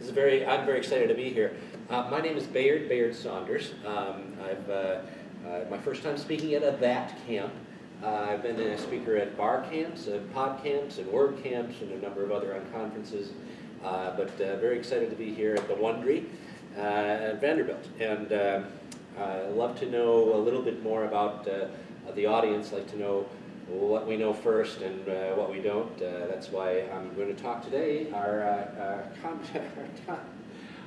I'm very excited to be here. My name is Bayard Saunders. My first time speaking at a THATCamp. I've been a speaker at bar camps, pod camps, and word camps, and a number of other conferences. But very excited to be here at the Wondr'y at Vanderbilt. And I'd love to know a little bit more about the audience, like to know what we know first and what we don't. That's why I'm going to talk today.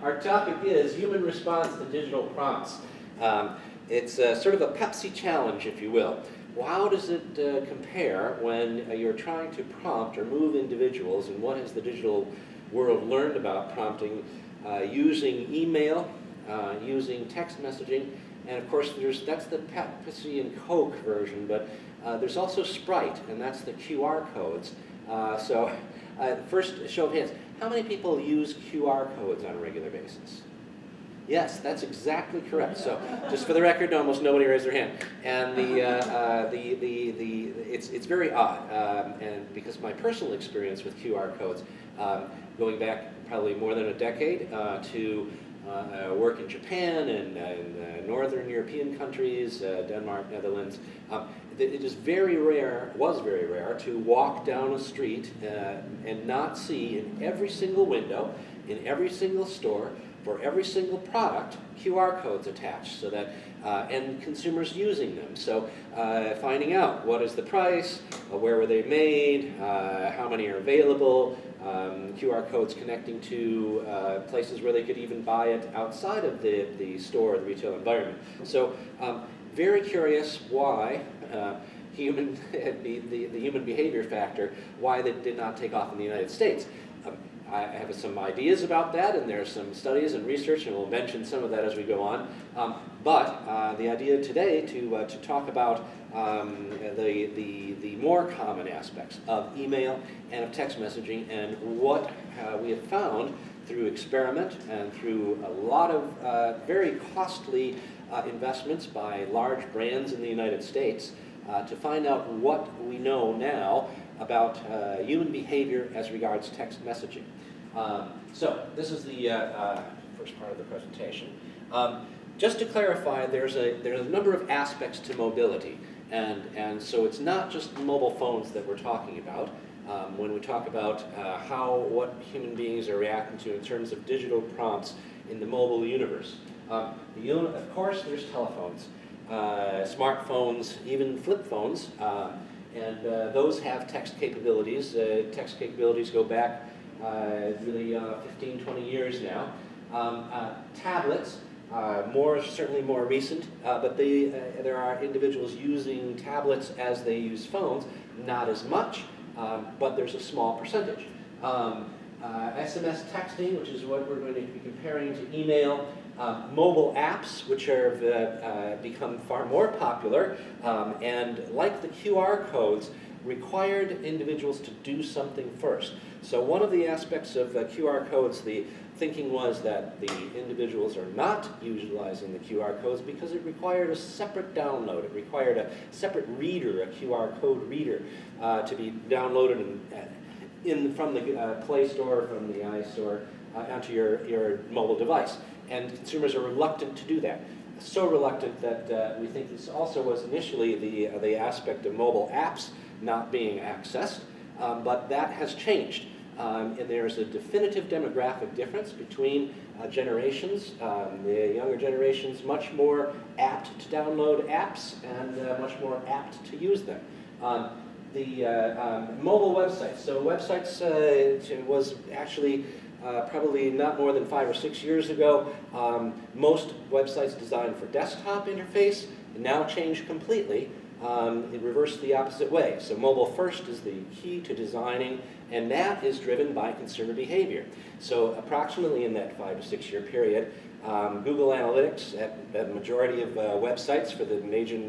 Our topic is human response to digital prompts. It's sort of a Pepsi challenge, if you will. Well, how does it compare when you're trying to prompt or move individuals, and what has the digital world learned about prompting using email, using text messaging, and of course that's the Pepsi and Coke version, but there's also Sprite, and that's the QR codes. First, show of hands. How many people use QR codes on a regular basis? Yes, that's exactly correct. So, just for the record, almost nobody raised their hand. And it's very odd, and because my personal experience with QR codes, going back probably more than a decade to work in Japan and northern European countries, Denmark, Netherlands. It is very rare, was very rare, to walk down a street and not see in every single window, in every single store, for every single product, QR codes attached, so that and consumers using them. So finding out what is the price, where were they made, how many are available, QR codes connecting to places where they could even buy it outside of the store or the retail environment. So very curious why the human behavior factor, why that did not take off in the United States. I have some ideas about that, and there are some studies and research, and we'll mention some of that as we go on. But the idea today to talk about the more common aspects of email and of text messaging, and what we have found through experiment and through a lot of very costly investments by large brands in the United States to find out what we know now about human behavior as regards text messaging. So this is the first part of the presentation. Just to clarify, there's a number of aspects to mobility, and so it's not just mobile phones that we're talking about when we talk about what human beings are reacting to in terms of digital prompts in the mobile universe. Of course, there's telephones, smartphones, even flip phones. And those have text capabilities. Text capabilities go back really 15, 20 years now. Tablets, certainly more recent, but there are individuals using tablets as they use phones, not as much, but there's a small percentage. SMS texting, which is what we're going to be comparing to email. Mobile apps, which have become far more popular, and like the QR codes, required individuals to do something first. So one of the aspects of QR codes, the thinking was that the individuals are not utilizing the QR codes because it required a separate download. It required a separate reader, a QR code reader, to be downloaded from the Play Store, from the iStore, onto your mobile device. And consumers are reluctant to do that. So reluctant that we think this also was initially the aspect of mobile apps not being accessed, but that has changed. And there's a definitive demographic difference between generations. The younger generations much more apt to download apps and much more apt to use them. The mobile websites. So websites was actually probably not more than 5 or 6 years ago. Most websites designed for desktop interface now change completely. It reversed the opposite way. So mobile first is the key to designing, and that is driven by consumer behavior. So approximately in that 5 to 6 year period, Google Analytics at the majority of websites for the major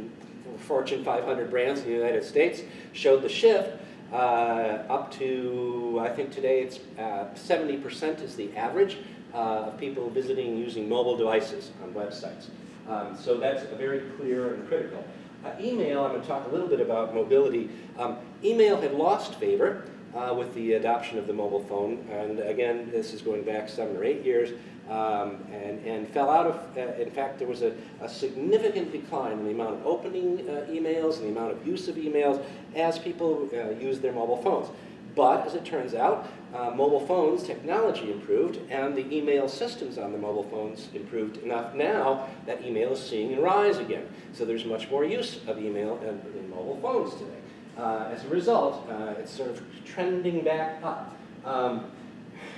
Fortune 500 brands in the United States showed the shift up to, I think today it's 70% is the average of people visiting using mobile devices on websites. So that's very clear and critical. Email, I'm going to talk a little bit about mobility. Email had lost favor with the adoption of the mobile phone. And again, this is going back 7 or 8 years, and fell out of, in fact, there was a significant decline in the amount of opening emails and the amount of use of emails as people used their mobile phones. But as it turns out, mobile phones technology improved, and the email systems on the mobile phones improved enough now that email is seeing a rise again. So there's much more use of email in mobile phones today. As a result, it's sort of trending back up.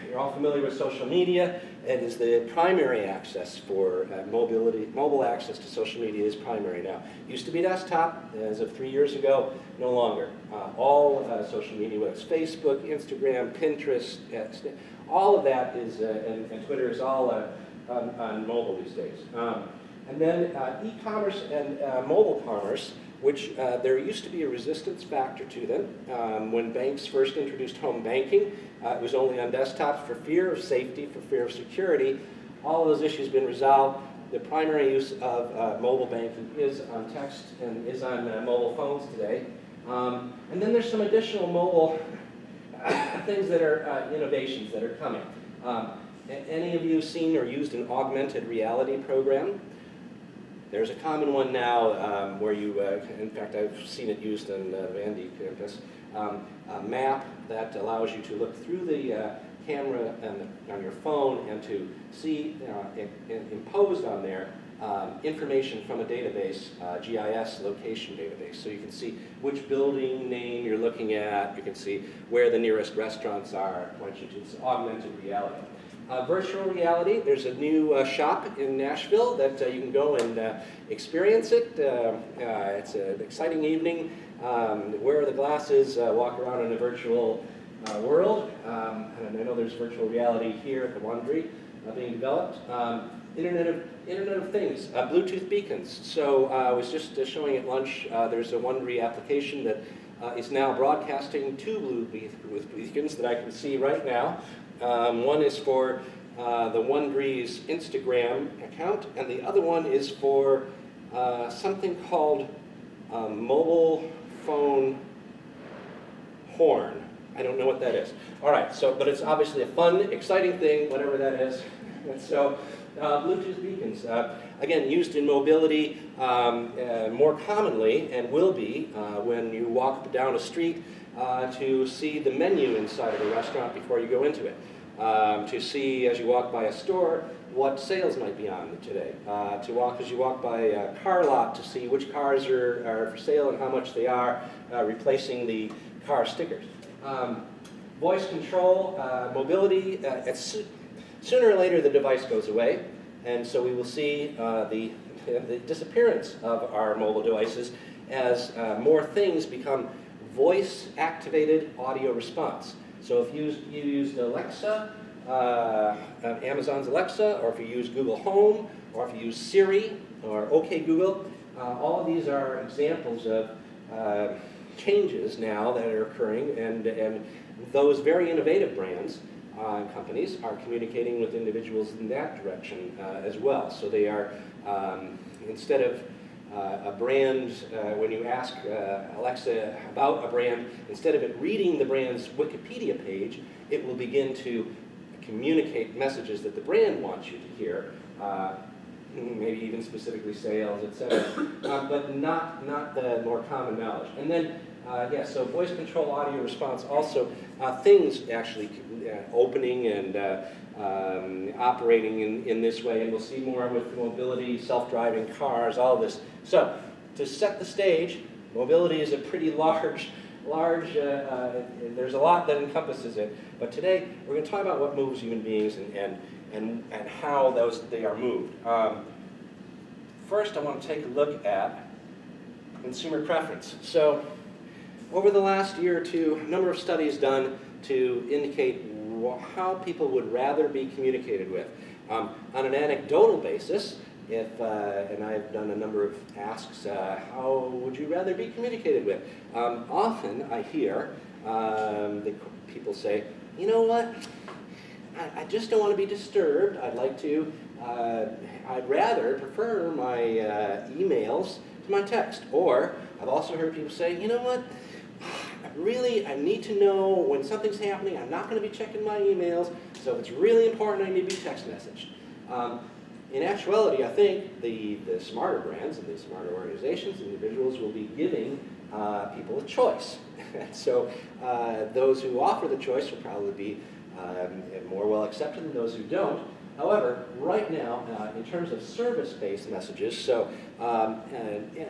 You're all familiar with social media. It is the primary access for mobile access to social media is primary now. Used to be desktop. As of 3 years ago, no longer. All social media, whether it's Facebook, Instagram, Pinterest, all of that is, and Twitter is all on mobile these days. And then e-commerce and mobile commerce, which there used to be a resistance factor to them. When banks first introduced home banking, it was only on desktops for fear of safety, for fear of security. All of those issues have been resolved. The primary use of mobile banking is on text and is on mobile phones today. And then there's some additional mobile things that are innovations that are coming. Any of you seen or used an augmented reality program? There's a common one now where you, in fact, I've seen it used on the Vandy campus, a map that allows you to look through the camera on your phone and to see imposed on there information from a database, GIS location database. So you can see which building name you're looking at, you can see where the nearest restaurants are, it's augmented reality. Virtual reality, there's a new shop in Nashville that you can go and experience it. It's an exciting evening. Wear the glasses, walk around in a virtual world. And I know there's virtual reality here at the Wondr'y being developed. Internet of Things, Bluetooth beacons. So I was just showing at lunch, there's a Wondr'y application that is now broadcasting 2 Bluetooth beacons that I can see right now. One is for the Wondr'y's Instagram account, and the other one is for something called mobile phone horn. I don't know what that is. All right, so, but it's obviously a fun, exciting thing, whatever that is. And so, Bluetooth beacons, again, used in mobility more commonly, and will be when you walk down a street to see the menu inside of a restaurant before you go into it. To see, as you walk by a store, what sales might be on today. To walk as you walk by a car lot to see which cars are for sale and how much they are, replacing the car stickers. Voice control, mobility, sooner or later the device goes away, and so we will see the disappearance of our mobile devices as more things become voice-activated audio response. So if you used Alexa, Amazon's Alexa, or if you use Google Home, or if you use Siri, or OK Google, all of these are examples of changes now that are occurring, and those very innovative brands and companies are communicating with individuals in that direction as well. So they are, instead of a brand, when you ask Alexa about a brand, instead of it reading the brand's Wikipedia page, it will begin to communicate messages that the brand wants you to hear, maybe even specifically sales, etc., but not the more common knowledge. And then, so voice control audio response, also things actually opening and operating in this way, and we'll see more with mobility, self-driving cars, all of this. So, to set the stage, mobility is a pretty large, there's a lot that encompasses it, but today we're going to talk about what moves human beings and how they are moved. First, I want to take a look at consumer preference. So, over the last year or two, a number of studies done to indicate how people would rather be communicated with. On an anecdotal basis, and I've done a number of asks, how would you rather be communicated with? Often I hear people say, you know what, I just don't want to be disturbed. I'd like to, I'd rather prefer my emails to my text. Or I've also heard people say, you know what, I really, I need to know when something's happening. I'm not going to be checking my emails, so if it's really important, I need to be text messaged. In actuality, I think the smarter brands and the smarter organizations, individuals will be giving people a choice. So those who offer the choice will probably be more well accepted than those who don't. However, right now, in terms of service-based messages, so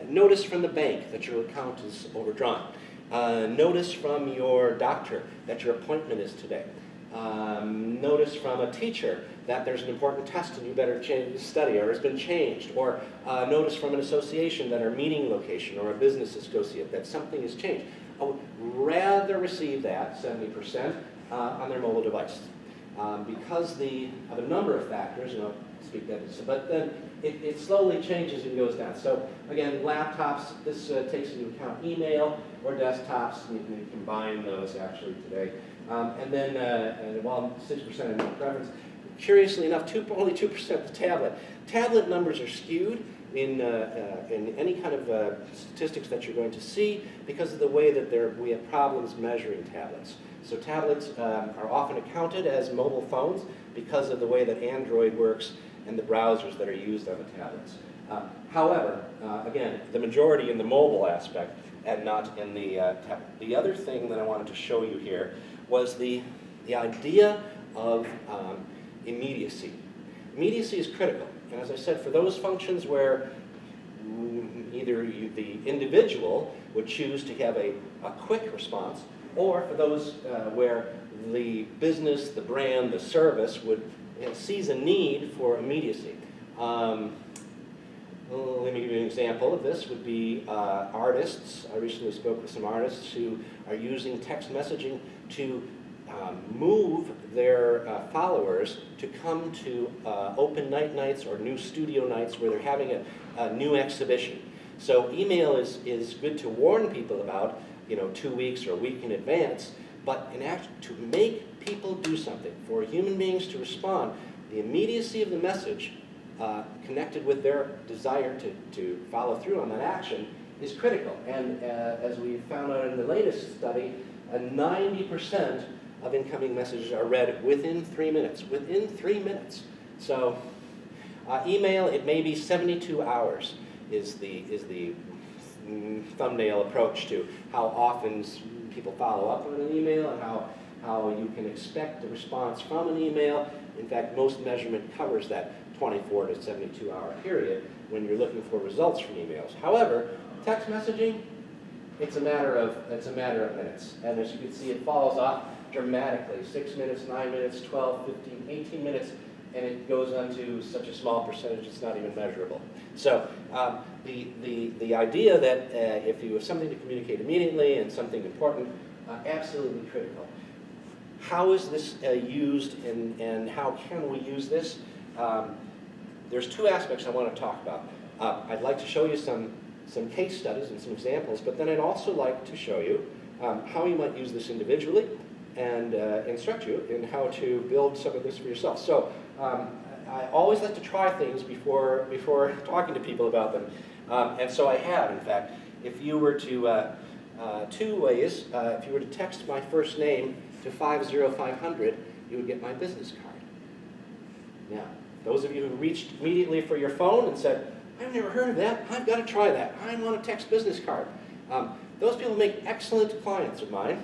notice from the bank that your account is overdrawn. Notice from your doctor that your appointment is today. Notice from a teacher that there's an important test and you better study, or it's been changed. Or notice from an association that our meeting location or a business associate that something has changed. I would rather receive that, 70%, on their mobile device. Because of a number of factors, and I'll speak that, but then it slowly changes and goes down. So again, laptops, this takes into account email, or desktops, you can combine those actually today. And then, while 6% are no preference, curiously enough, only 2% the tablet. Tablet numbers are skewed in any kind of statistics that you're going to see because of the way that we have problems measuring tablets. So tablets are often accounted as mobile phones because of the way that Android works and the browsers that are used on the tablets. However, again, the majority in the mobile aspect and not in the tablet. The other thing that I wanted to show you here was the idea of immediacy. Immediacy is critical. And as I said, for those functions where either the individual would choose to have a quick response, or for those where the business, the brand, the service sees a need for immediacy. Let me give you an example of this. Would be artists. I recently spoke with some artists who are using text messaging to move their followers to come to open nights or new studio nights where they're having a new exhibition. So email is good to warn people about, 2 weeks or a week in advance, but to make people do something, for human beings to respond, the immediacy of the message connected with their desire to follow through on that action is critical. And as we found out in the latest study, 90% of incoming messages are read within 3 minutes. Within 3 minutes. So email, it may be 72 hours is the thumbnail approach to how often people follow up on an email and how you can expect a response from an email. In fact, most measurement covers that 24 to 72 hour period when you're looking for results from emails. However, text messaging, it's a matter of minutes. And as you can see, it falls off dramatically. 6 minutes, 9 minutes, 12, 15, 18 minutes, and it goes on to such a small percentage it's not even measurable. So the idea that if you have something to communicate immediately and something important, absolutely critical. How is this used and how can we use this? There's two aspects I want to talk about. I'd like to show you some case studies and some examples, but then I'd also like to show you how you might use this individually and instruct you in how to build some of this for yourself. So I always like to try things before talking to people about them. And so I have, in fact. If you were to, two ways, if you were to text my first name to 50500, you would get my business card. Now, those of you who reached immediately for your phone and said, I've never heard of that, I've got to try that, I want a text business card. Those people make excellent clients of mine,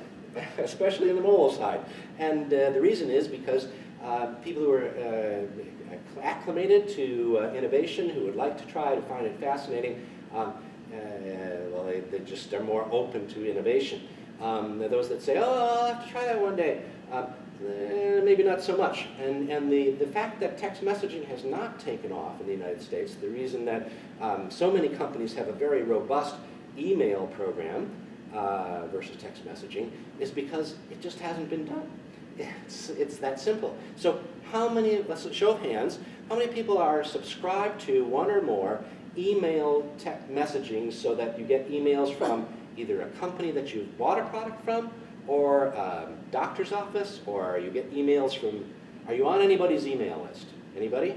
especially on the mobile side. And the reason is because people who are acclimated to innovation, who would like to try to find it fascinating, well, they just are more open to innovation. Those that say, oh, I'll have to try that one day, maybe not so much. And the fact that text messaging has not taken off in the United States, the reason that so many companies have a very robust email program versus text messaging is because it just hasn't been done. It's that simple. So how many, let's show of hands, how many people are subscribed to one or more email text messaging so that you get emails from either a company that you've bought a product from or a doctor's office, or you get emails from, are you on anybody's email list? Anybody?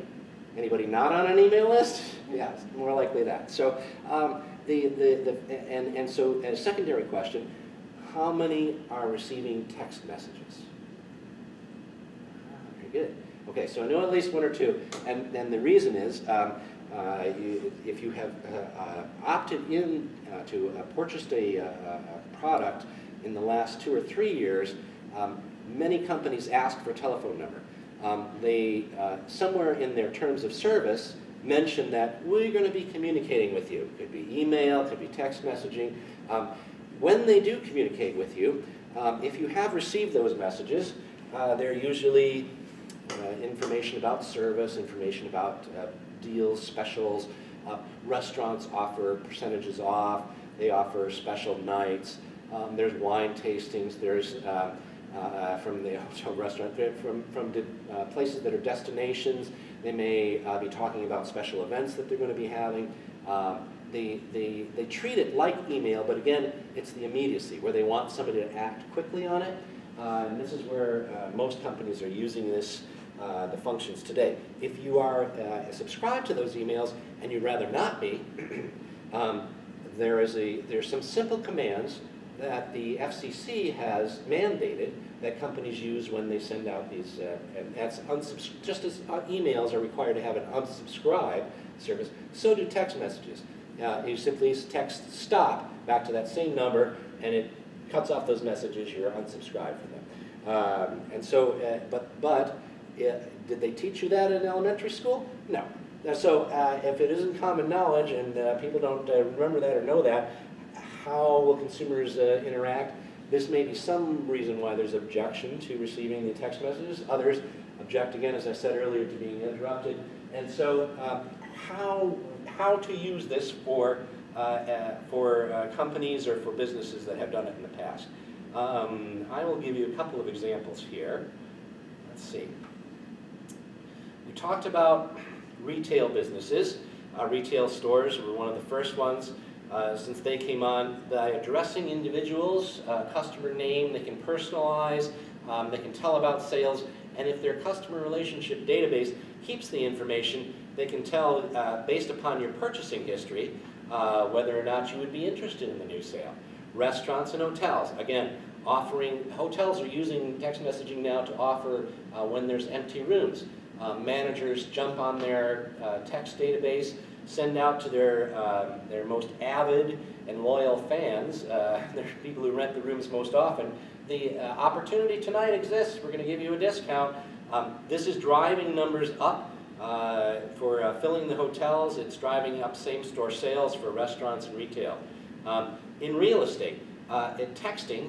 Anybody not on an email list? Yeah, it's more likely that. So so a secondary question, how many are receiving text messages? Very good. Okay, so I know at least one or two, and the reason is if you have opted in to purchased a product in the last 2 or 3 years, many companies ask for a telephone number. They, somewhere in their terms of service, mention that we're going to be communicating with you. It could be email, it could be text messaging. When they do communicate with you, if you have received those messages, they're usually information about service, information about deals, specials. Restaurants offer percentages off. They offer special nights. There's wine tastings. There's from the hotel restaurant, from places that are destinations. They may be talking about special events that they're going to be having. They treat it like email, but again, it's the immediacy, where they want somebody to act quickly on it. And this is where most companies are using this, the functions today. If you are subscribed to those emails and you'd rather not be, there's some simple commands that the FCC has mandated that companies use when they send out these, and that's just as emails are required to have an unsubscribe service, so do text messages. You simply text stop back to that same number, and it cuts off those messages. You're unsubscribed from them. And so, did they teach you that in elementary school? No. So if it isn't common knowledge and people don't remember that or know that, how will consumers interact? This may be some reason why there's objection to receiving the text messages. Others object, again, as I said earlier, to being interrupted. And so how to use this for companies or for businesses that have done it in the past. I will give you a couple of examples here. Let's see. We talked about retail businesses. Retail stores were one of the first ones. Since they came on, by addressing individuals, customer name, they can personalize, they can tell about sales, and if their customer relationship database keeps the information, they can tell, based upon your purchasing history, whether or not you would be interested in the new sale. Restaurants and hotels, again, hotels are using text messaging now to offer when there's empty rooms. Managers jump on their text database, send out to their most avid and loyal fans, they're people who rent the rooms most often. The opportunity tonight exists. We're going to give you a discount. This is driving numbers up for filling the hotels. It's driving up same-store sales for restaurants and retail. In real estate, texting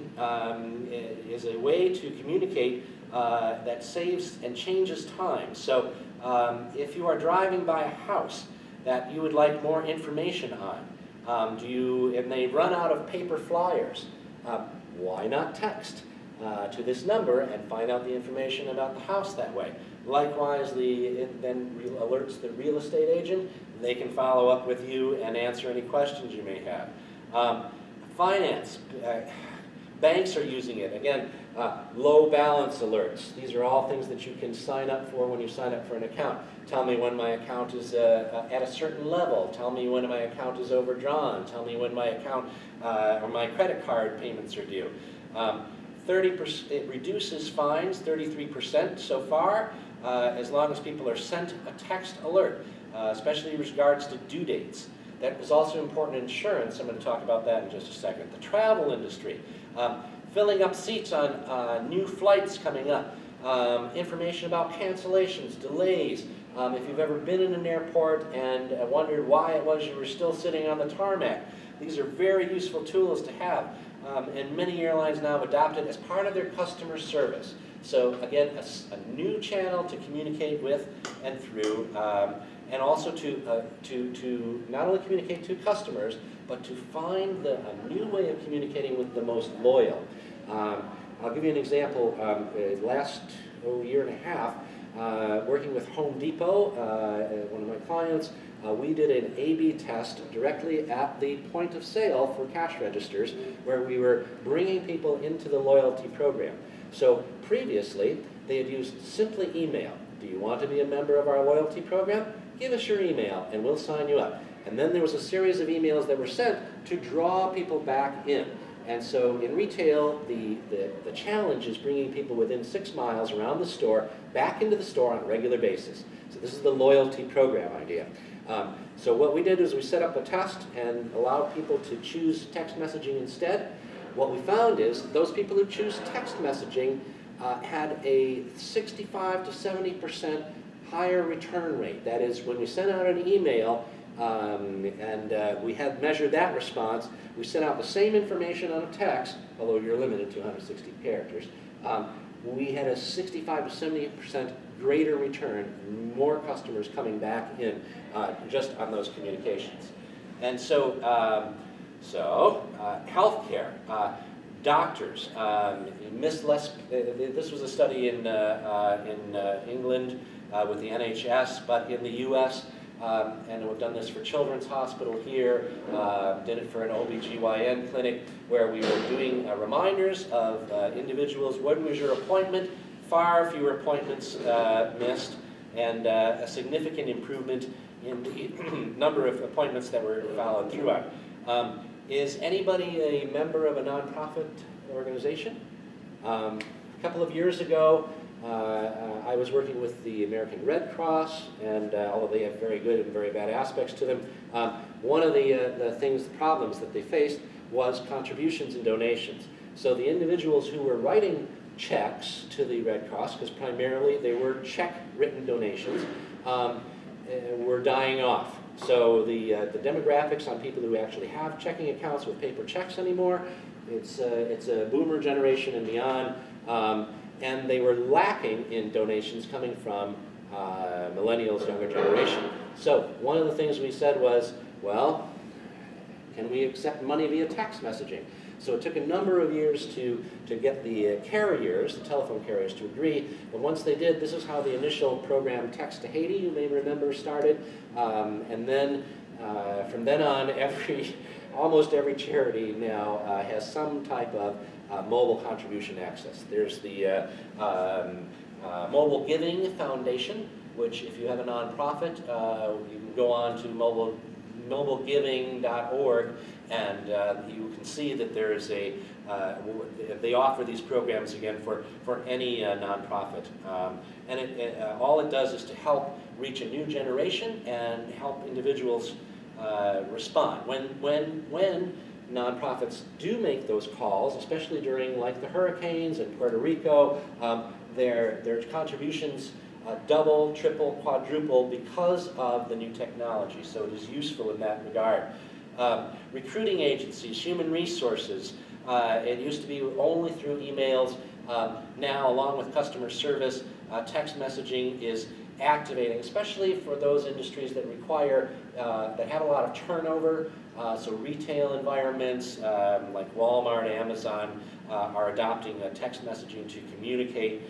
is a way to communicate that saves and changes time. So if you are driving by a house that you would like more information on, and they run out of paper flyers, why not text to this number and find out the information about the house that way? Likewise, it then alerts the real estate agent. They can follow up with you and answer any questions you may have. Finance. Banks are using it. Again, low balance alerts. These are all things that you can sign up for when you sign up for an account. Tell me when my account is at a certain level. Tell me when my account is overdrawn. Tell me when my account or my credit card payments are due. 30%, it reduces fines, 33% so far, as long as people are sent a text alert, especially in regards to due dates. That was also important in insurance. I'm going to talk about that in just a second. The travel industry, filling up seats on new flights coming up, information about cancellations, delays. If you've ever been in an airport and wondered why it was you were still sitting on the tarmac, these are very useful tools to have. And many airlines now have adopted as part of their customer service. So again, a new channel to communicate with and through, and also to not only communicate to customers, but to find a new way of communicating with the most loyal. I'll give you an example. Last year and a half, working with Home Depot, one of my clients, we did an A/B test directly at the point of sale for cash registers, where we were bringing people into the loyalty program. So previously, they had used simply email. Do you want to be a member of our loyalty program? Give us your email and we'll sign you up. And then there was a series of emails that were sent to draw people back in. And so in retail, the challenge is bringing people within 6 miles around the store back into the store on a regular basis. So this is the loyalty program idea. So what we did is we set up a test and allowed people to choose text messaging instead. What we found is those people who choose text messaging had a 65 to 70% higher return rate. That is, when we sent out an email we had measured that response, we sent out the same information on a text, although you're limited to 160 characters. We had a 65 to 70% greater return, more customers coming back in just on those communications. And so, healthcare, doctors, miss less. This was a study in England with the NHS, but in the U.S., and we've done this for Children's Hospital here, did it for an OBGYN clinic, where we were doing reminders of individuals. When was your appointment? Far fewer appointments missed, and a significant improvement in the number of appointments that were followed throughout. Is anybody a member of a nonprofit organization? A couple of years ago, I was working with the American Red Cross, and although they have very good and very bad aspects to them, one of the problems that they faced was contributions and donations. So the individuals who were writing checks to the Red Cross, because primarily they were check-written donations, were dying off. So the demographics on people who actually have checking accounts with paper checks anymore, it's a boomer generation and beyond. And they were lacking in donations coming from millennials, younger generation. So one of the things we said was, well, can we accept money via text messaging? So it took a number of years to get the carriers, the telephone carriers, to agree. But once they did, this is how the initial program Text to Haiti, you may remember, started. And then from then on, almost every charity now has some type of mobile contribution access. There's the Mobile Giving Foundation, which if you have a nonprofit, you can go on to mobilegiving.org, and you can see that there is they offer these programs again for any nonprofit. And all it does is to help reach a new generation and help individuals respond. When nonprofits do make those calls, especially during like the hurricanes in Puerto Rico, their contributions double, triple, quadruple because of the new technology. So it is useful in that regard. Recruiting agencies, human resources, it used to be only through emails. Now, along with customer service, text messaging is activating, especially for those industries that require, that have a lot of turnover. So retail environments like Walmart, Amazon are adopting text messaging to communicate.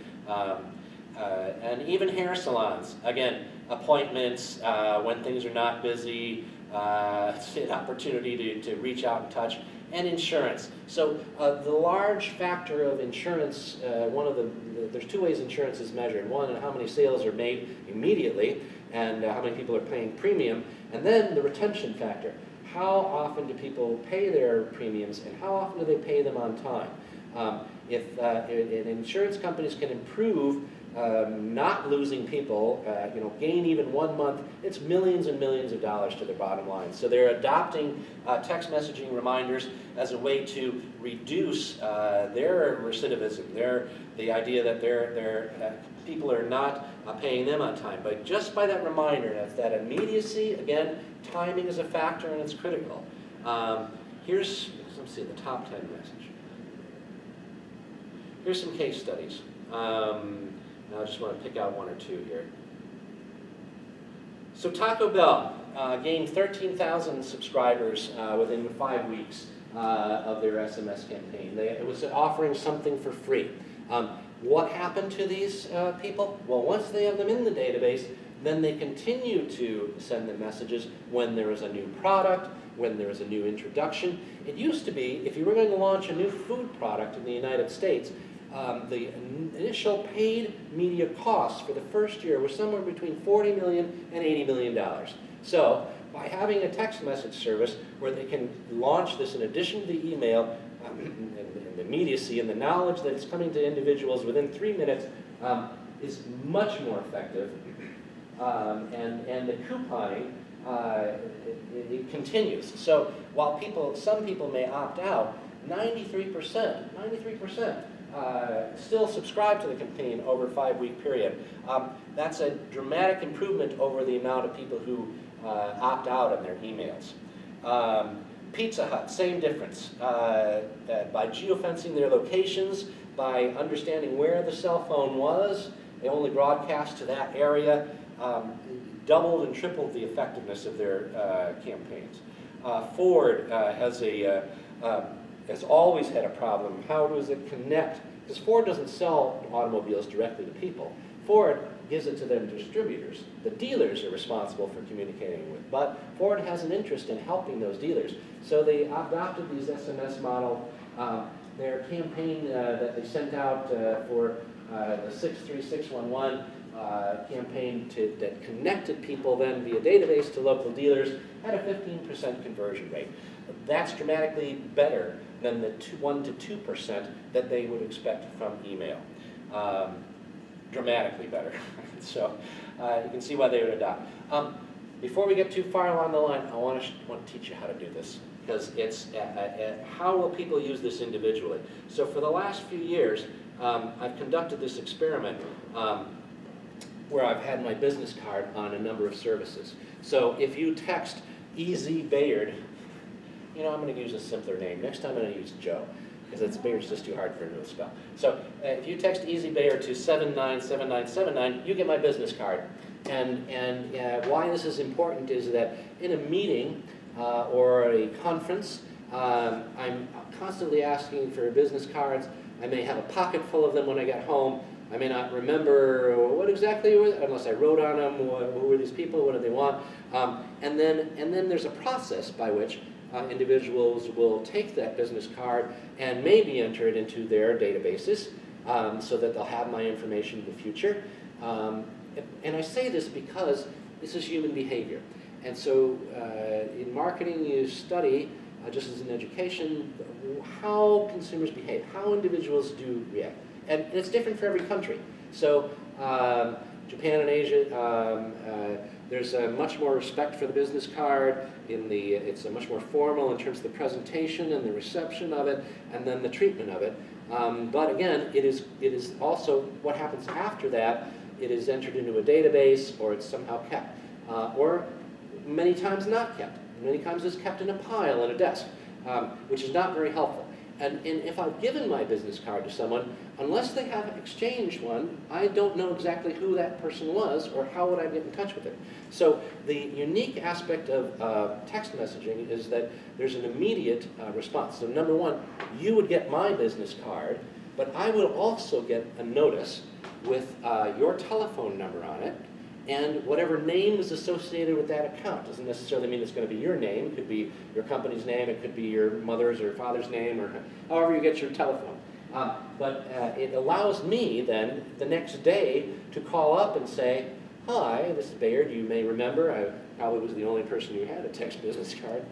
And even hair salons, again, appointments when things are not busy, it's an opportunity to reach out and touch, and insurance. So the large factor of insurance, there's two ways insurance is measured. One, how many sales are made immediately, and how many people are paying premium, and then the retention factor. How often do people pay their premiums, and how often do they pay them on time? If insurance companies can improve not losing people, gain even 1 month, it's millions and millions of dollars to their bottom line. So they're adopting text messaging reminders as a way to reduce their recidivism, the idea that people are not paying them on time. But just by that reminder, that immediacy, again, timing is a factor and it's critical. Let's see, the top 10 message. Here's some case studies. Now I just want to pick out one or two here. So Taco Bell gained 13,000 subscribers within 5 weeks of their SMS campaign. It was offering something for free. What happened to these people? Well, once they have them in the database, then they continue to send them messages when there is a new product, when there is a new introduction. It used to be, if you were going to launch a new food product in the United States, the initial paid media costs for the first year was somewhere between $40 million and $80 million. So by having a text message service where they can launch this in addition to the email, and the immediacy and the knowledge that it's coming to individuals within 3 minutes is much more effective. And the couponing, it continues. So while some people may opt out, 93% still subscribe to the campaign over a 5-week period. That's a dramatic improvement over the amount of people who opt out on their emails. Pizza Hut, same difference. By geofencing their locations, by understanding where the cell phone was, they only broadcast to that area, doubled and tripled the effectiveness of their campaigns. Ford has always had a problem. How does it connect? Because Ford doesn't sell automobiles directly to people. Ford gives it to their distributors. The dealers are responsible for communicating with, but Ford has an interest in helping those dealers. So they adopted these SMS model. Their campaign that they sent out for the 63611 campaign that connected people then via database to local dealers had a 15% conversion rate. That's dramatically better than the 1 to 2% that they would expect from email. Dramatically better. So you can see why they would adopt. Before we get too far along the line, I want to teach you how to do this, because it's how will people use this individually. So for the last few years, I've conducted this experiment where I've had my business card on a number of services. So if you text EZ Bayard, you know, I'm going to use a simpler name. Next time I'm going to use Joe, because Bayard's just too hard for him to spell. So if you text EZ Bayard to 797979, you get my business card. And why this is important is that in a meeting or a conference, I'm constantly asking for business cards. I may have a pocket full of them when I get home. I may not remember what exactly it was, unless I wrote on them, who were these people, what do they want. And then there's a process by which individuals will take that business card and maybe enter it into their databases so that they'll have my information in the future. And I say this because this is human behavior. And so in marketing you study, just as in education, how consumers behave, how individuals do react. And it's different for every country. So Japan and Asia, there's much more respect for the business card. It's much more formal in terms of the presentation and the reception of it, and then the treatment of it. But again, it is also what happens after that. It is entered into a database, or it's somehow kept, or many times not kept. Many times it's kept in a pile in a desk, which is not very helpful. And if I've given my business card to someone, unless they have exchanged one, I don't know exactly who that person was or how would I get in touch with it. So the unique aspect of text messaging is that there's an immediate response. So number one, you would get my business card, but I will also get a notice with your telephone number on it, and whatever name is associated with that account. Doesn't necessarily mean it's going to be your name. It could be your company's name. It could be your mother's or father's name, or however you get your telephone. But it allows me then the next day to call up and say, hi, this is Bayard. You may remember I probably was the only person who had a text business card.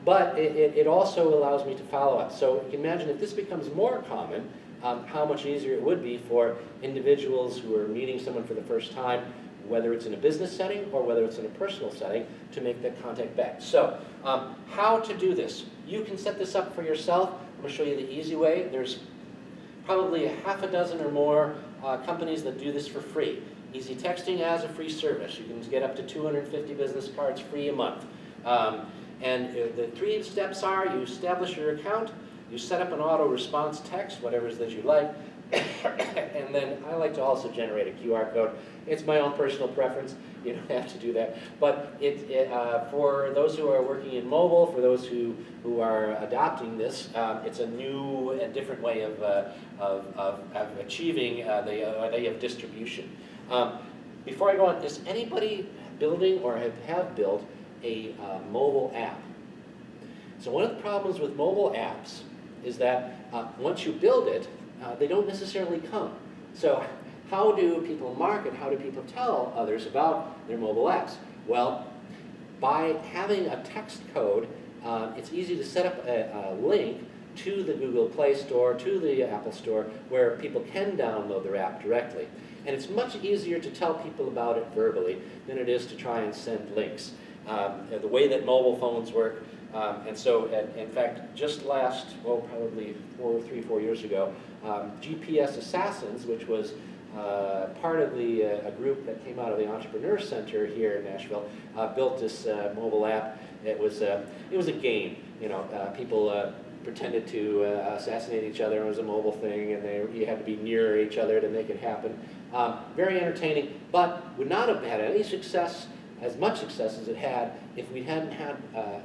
But it also allows me to follow up. So you can imagine if this becomes more common, how much easier it would be for individuals who are meeting someone for the first time, whether it's in a business setting or whether it's in a personal setting, to make that contact back. So how to do this? You can set this up for yourself. I'm going to show you the easy way. There's probably a half a dozen or more companies that do this for free. Easy Texting as a free service. You can get up to 250 business cards free a month. And the 3 steps are: you establish your account, you set up an auto response text, whatever it is that you like, and then I like to also generate a QR code. It's my own personal preference. You don't have to do that. But for those who are working in mobile, for those who are adopting this, it's a new and different way of achieving the idea of distribution. Before I go on, is anybody building or have built a mobile app? So one of the problems with mobile apps is that once you build it, they don't necessarily come. So how do people market, how do people tell others about their mobile apps? Well, by having a text code, it's easy to set up a link to the Google Play Store, to the Apple Store, where people can download their app directly. And it's much easier to tell people about it verbally than it is to try and send links. The way that mobile phones work, and so, in fact, just last, well, probably 3 or 4 years ago, GPS Assassins, which was part of a group that came out of the Entrepreneur Center here in Nashville, built this mobile app. It was a game. You know, people pretended to assassinate each other. It was a mobile thing, and you had to be near each other to make it happen. Very entertaining, but would not have had any success, as much success as it had, if we hadn't had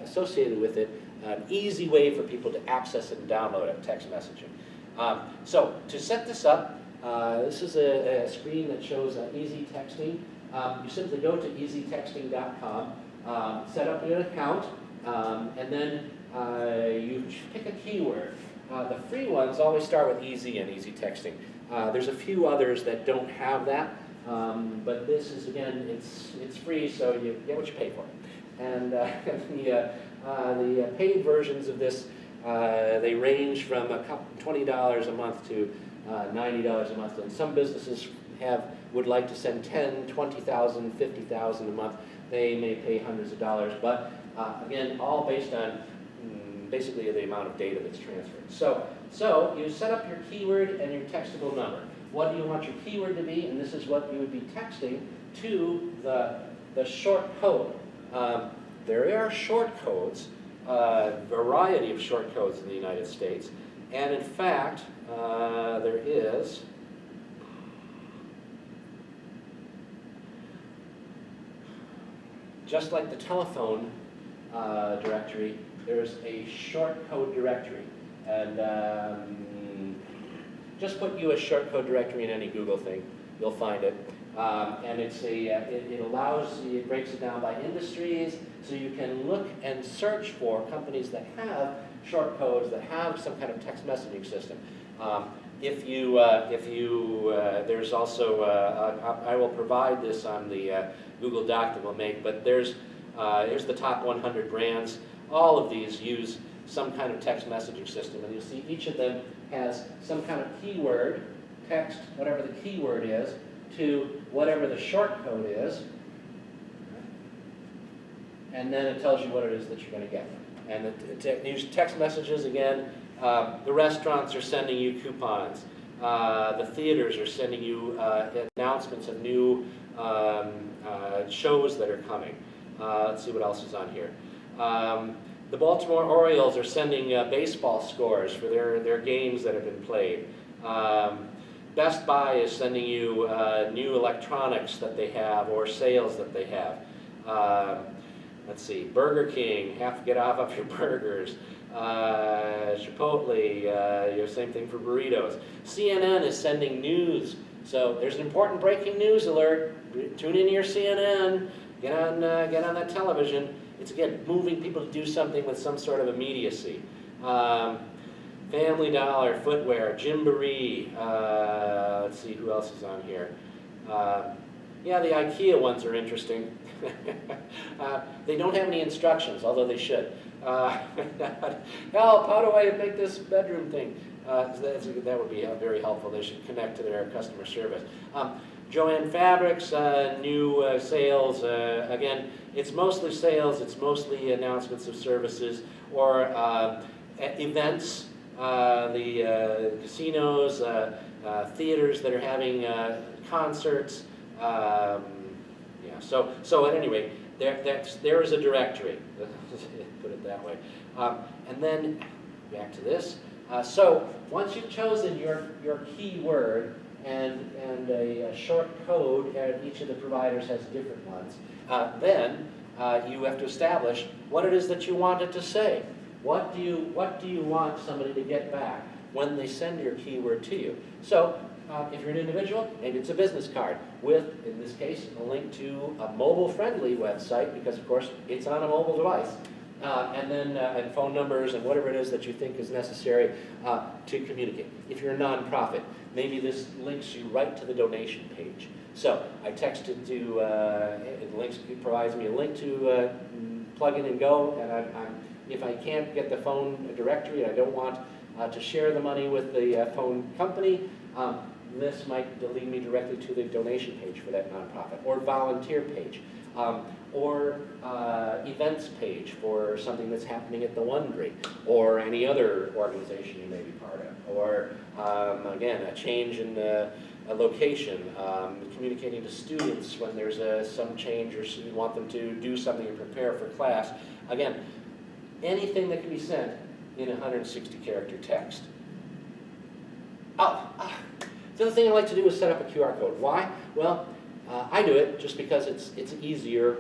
associated with it an easy way for people to access it and download it, text messaging. So to set this up, this is a screen that shows easy texting. You simply go to easytexting.com, set up an account, and then you pick a keyword. The free ones always start with easy and easy texting. There's a few others that don't have that, but this is, again, it's free, so you get what you pay for. And the paid versions of this, they range from $20 a month to $90 a month. And some businesses would like to send 10, 20,000, 50,000 a month. They may pay hundreds of dollars, but again, all based on basically the amount of data that's transferred. So you set up your keyword and your textable number. What do you want your keyword to be? And this is what you would be texting to the short code. There are short codes, a variety of short codes in the United States. And in fact, there is just like the telephone directory, there's a short code directory. And just put US short code directory in any Google thing, you'll find it. And it's it breaks it down by industries, so you can look and search for companies that have short codes, that have some kind of text messaging system. There's also, I will provide this on the Google Doc that we'll make, but here's the top 100 brands. All of these use some kind of text messaging system, and you'll see each of them has some kind of keyword, text, whatever the keyword is, to whatever the short code is, and then it tells you what it is that you're going to get. And use text messages again. The restaurants are sending you coupons. The theaters are sending you announcements of new shows that are coming. Let's see what else is on here. The Baltimore Orioles are sending baseball scores for their games that have been played. Best Buy is sending you new electronics that they have or sales that they have. Let's see, Burger King, have to get off of your burgers. Chipotle, same thing for burritos. CNN is sending news. So there's an important breaking news alert. Tune into your CNN. Get on that television. It's, again, moving people to do something with some sort of immediacy. Family Dollar, footwear, Gymboree. Let's see, who else is on here? Yeah, the IKEA ones are interesting. They don't have any instructions, although they should. Help, how do I make this bedroom thing? That would be very helpful. They should connect to their customer service. Joann Fabrics, new sales. Again, it's mostly sales, it's mostly announcements of services or events. The casinos, theaters that are having concerts. So at any rate, there is a directory, put it that way. And then back to this. So once you've chosen your keyword and a short code, and each of the providers has different ones, then you have to establish what it is that you want it to say. What do you want somebody to get back when they send your keyword to you? So if you're an individual, maybe it's a business card with, in this case, a link to a mobile-friendly website, because of course it's on a mobile device, and then and phone numbers and whatever it is that you think is necessary to communicate. If you're a nonprofit, maybe this links you right to the donation page. So I texted to, it provides me a link to plug in and go, and if I can't get the phone directory and I don't want to share the money with the phone company, this might lead me directly to the donation page for that nonprofit, or volunteer page, or events page for something that's happening at the Wondr'y, or any other organization you may be part of, or again, a change in a location, communicating to students when there's some change or you want them to do something and prepare for class. Again, anything that can be sent in 160-character text. The other thing I like to do is set up a QR code. Why? Well, I do it just because it's easier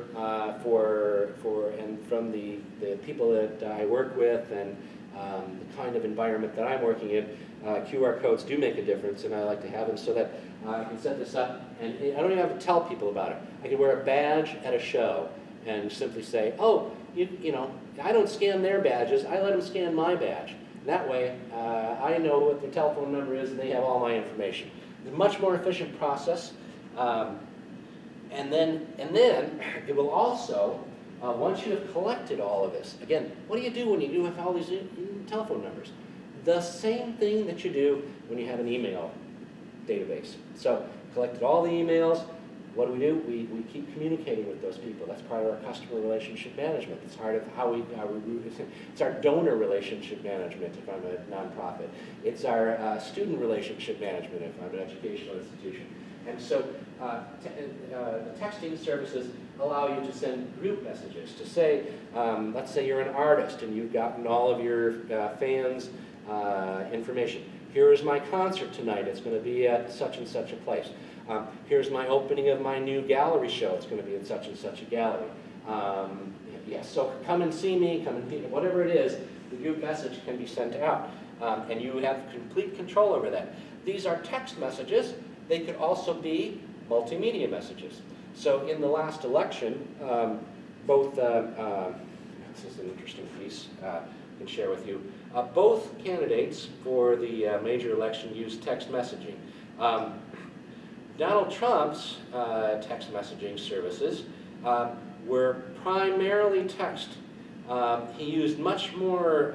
from the people that I work with and the kind of environment that I'm working in. QR codes do make a difference, and I like to have them so that I can set this up, and I don't even have to tell people about it. I can wear a badge at a show and simply say, oh, you know, I don't scan their badges, I let them scan my badge. And that way, I know what the telephone number is and they have all my information. It's a much more efficient process. And then it will also, once you have collected all of this, again, what do you do when you do have all these telephone numbers? The same thing that you do when you have an email database. So, collected all the emails. What do? We keep communicating with those people. That's part of our customer relationship management. It's part of how we it's our donor relationship management if I'm a nonprofit. It's our student relationship management if I'm an educational institution. And so the texting services allow you to send group messages to say, let's say you're an artist and you've gotten all of your fans' information. Here is my concert tonight. It's going to be at such and such a place. Here's my opening of my new gallery show. It's going to be in such and such a gallery. So come and see me, come and whatever it is, the group message can be sent out. And you have complete control over that. These are text messages. They could also be multimedia messages. So in the last election, both, this is an interesting piece I can share with you. Both candidates for the major election used text messaging. Donald Trump's text messaging services were primarily text. He used much more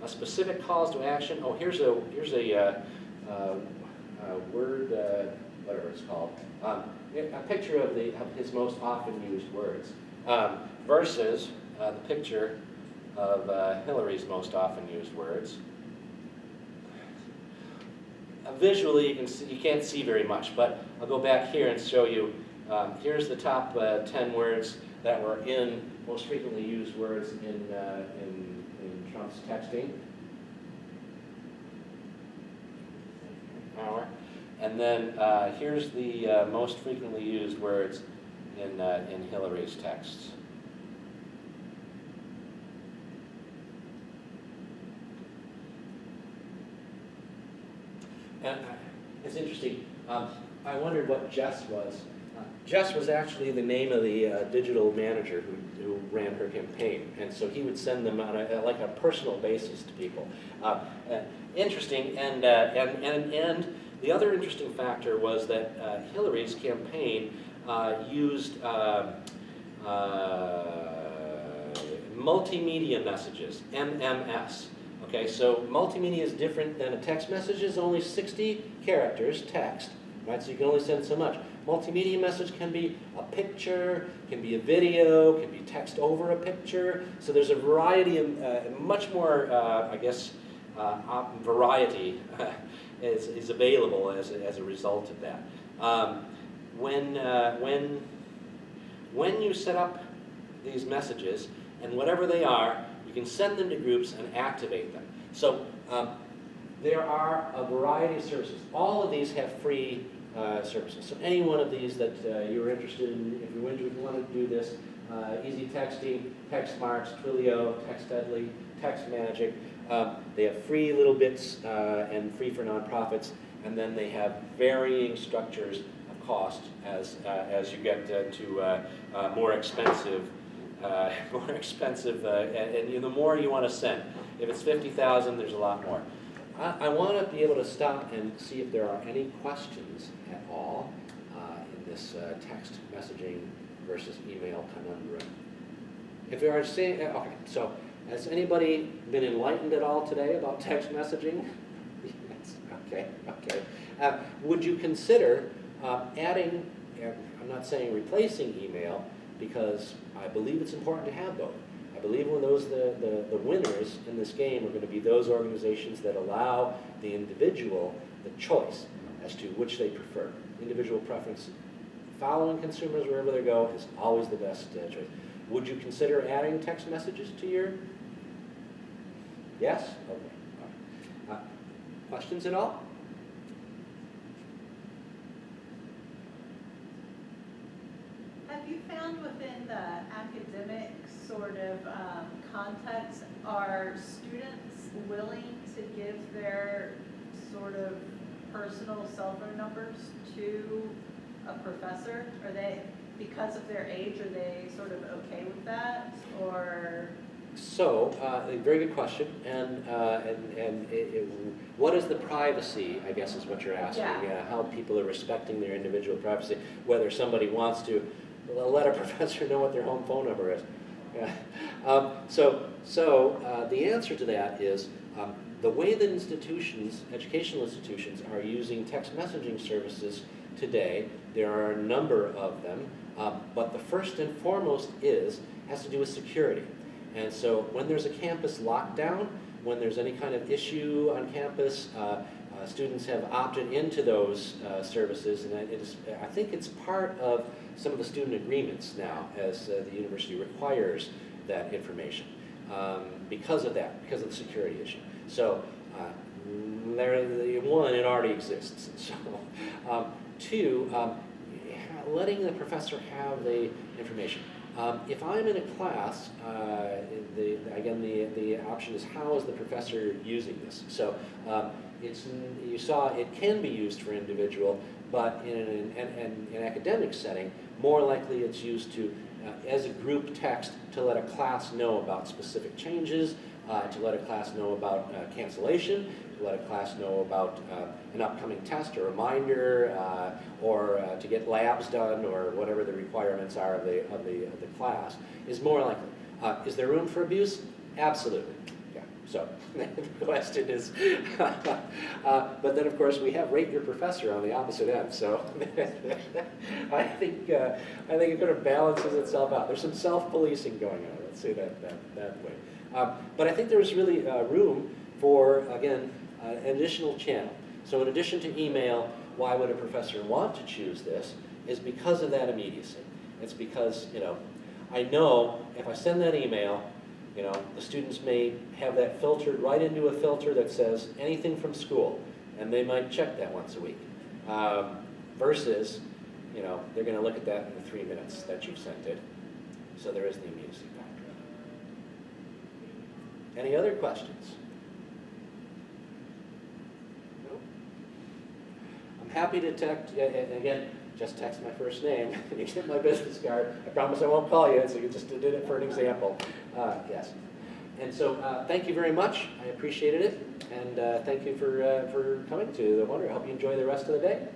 specific calls to action. Oh, here's a word, whatever it's called, a picture of his most often used words versus the picture of Hillary's most often used words. Visually, you can't see very much, but I'll go back here and show you. Here's the top 10 words that were in most frequently used words in Trump's texting. And then here's the most frequently used words in Hillary's texts. And it's interesting. I wondered what Jess was. Jess was actually the name of the digital manager who ran her campaign, and so he would send them on like a personal basis to people. Interesting, and the other interesting factor was that Hillary's campaign used multimedia messages, MMS. Okay, so multimedia is different than a text message. Is only 60 characters text, right? So you can only send so much. Multimedia message can be a picture, can be a video, can be text over a picture. So there's a variety of, much more, variety is available as a result of that. When you set up these messages, and whatever they are, you can send them to groups and activate them. So there are a variety of services. All of these have free services. So any one of these that you're interested in, if you want to do this, Easy Texting, TextMarks, Twilio, TextEdly, TextMagic, they have free little bits and free for nonprofits, and then they have varying structures of cost as you get to more expensive, and the more you want to send. If it's 50,000, there's a lot more. I want to be able to stop and see if there are any questions at all in this text messaging versus email conundrum. If there are, okay, so Has anybody been enlightened at all today about text messaging? Yes. Okay, okay. Would you consider adding, I'm not saying replacing email, because I believe it's important to have both. I believe when the winners in this game are going to be those organizations that allow the individual the choice as to which they prefer. Individual preference, following consumers wherever they go is always the best choice. Would you consider adding text messages to your? Yes? Okay. Questions at all? Have you found within the academic sort of context, are students willing to give their sort of personal cell phone numbers to a professor? Are they, because of their age, are they sort of okay with that, or? So, a very good question, and what is the privacy, I guess is what you're asking, Yeah. How people are respecting their individual privacy, whether somebody wants to let a professor know what their home phone number is. Yeah. The answer to that is, the way that institutions, educational institutions, are using text messaging services today, there are a number of them, but the first and foremost has to do with security. And so when there's a campus lockdown, when there's any kind of issue on campus, students have opted into those services, and I think it's part of some of the student agreements now, as the university requires that information because of that, because of the security issue. So, one, it already exists. So, two, letting the professor have the information. If I'm in a class, the option is how is the professor using this? So you saw it can be used for individual, but in an academic setting, more likely it's used to, as a group text, to let a class know about specific changes, to let a class know about cancellation, to let a class know about an upcoming test or reminder, or to get labs done, or whatever the requirements are of the class, is more likely. Is there room for abuse? Absolutely. Yeah. So the question is, but then of course we have rate your professor on the opposite end. So I think it kind of balances itself out. There's some self-policing going on. Let's say that way. But I think there's really room for, again, an additional channel. So in addition to email, why would a professor want to choose this? Is because of that immediacy. It's because, I know if I send that email, the students may have that filtered right into a filter that says anything from school, and they might check that once a week. Versus, they're going to look at that in the 3 minutes that you've sent it. So there is the immediacy factor. Any other questions? No? I'm happy to text, and again, just text my first name, and you get my business card. I promise I won't call you, so you just did it for an example. Yes. And so thank you very much. I appreciated it, and thank you for coming to the Wondr'y. I hope you enjoy the rest of the day.